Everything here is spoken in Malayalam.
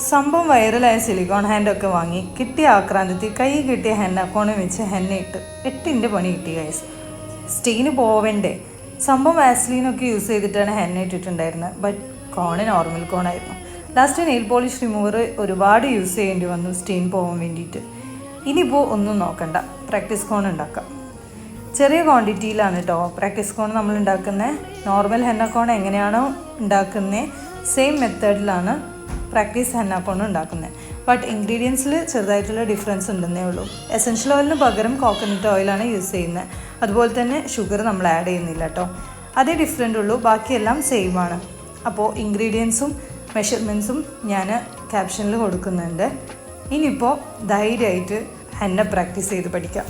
സംഭവം വൈറലായ സിലിക്കോൺ ഹാൻഡൊക്കെ വാങ്ങി കിട്ടിയ ആക്രാന്തത്തിൽ കൈ കിട്ടിയ ഹെന്ന കോണെ വെച്ച് ഹെന്ന ഇട്ട് 8 പണി കിട്ടി ഗൈസ്. സ്റ്റെയിന് പോവേണ്ടേ. സംഭവം വാസ്ലീനൊക്കെ യൂസ് ചെയ്തിട്ടാണ് ഹെന്ന ഇട്ടിട്ടുണ്ടായിരുന്നത്. ബട്ട് കോണ് നോർമൽ കോണായിരുന്നു. ലാസ്റ്റ് നെയിൽ പോളിഷ് റിമൂവർ ഒരുപാട് യൂസ് ചെയ്യേണ്ടി വന്നു സ്റ്റെയിൻ പോകാൻ വേണ്ടിയിട്ട്. ഇനിയിപ്പോൾ ഒന്നും നോക്കണ്ട, പ്രാക്ടീസ് കോൺ ഉണ്ടാക്കാം. ചെറിയ ക്വാണ്ടിറ്റിയിലാണ് കേട്ടോ പ്രാക്ടീസ് കോൺ നമ്മൾ ഉണ്ടാക്കുന്നത്. നോർമൽ ഹെന്ന കോൺ എങ്ങനെയാണോ ഉണ്ടാക്കുന്നത് സെയിം മെത്തേഡിലാണ് പ്രാക്ടീസ് ഹെന്ന കോൺ ഉണ്ടാക്കുന്നത്. ബട്ട് ഇൻഗ്രീഡിയൻസിൽ ചെറുതായിട്ടുള്ള ഡിഫറൻസ് ഉണ്ടെന്നേ ഉള്ളൂ. എസെൻഷ്യൽ ഓയിലിന് പകരം കോക്കനട്ട് ഓയിലാണ് യൂസ് ചെയ്യുന്നത്. അതുപോലെ തന്നെ ഷുഗർ നമ്മൾ ആഡ് ചെയ്യുന്നില്ല കേട്ടോ. അതേ ഡിഫറെൻ്റ് ഉള്ളൂ, ബാക്കിയെല്ലാം സെയിം ആണ്. അപ്പോൾ ഇൻഗ്രീഡിയൻസും മെഷർമെൻറ്റ്സും ഞാൻ ക്യാപ്ഷനിൽ കൊടുക്കുന്നുണ്ട്. ഇനിയിപ്പോൾ ധൈര്യമായിട്ട് ഹെന്ന പ്രാക്ടീസ് ചെയ്ത് പഠിക്കാം.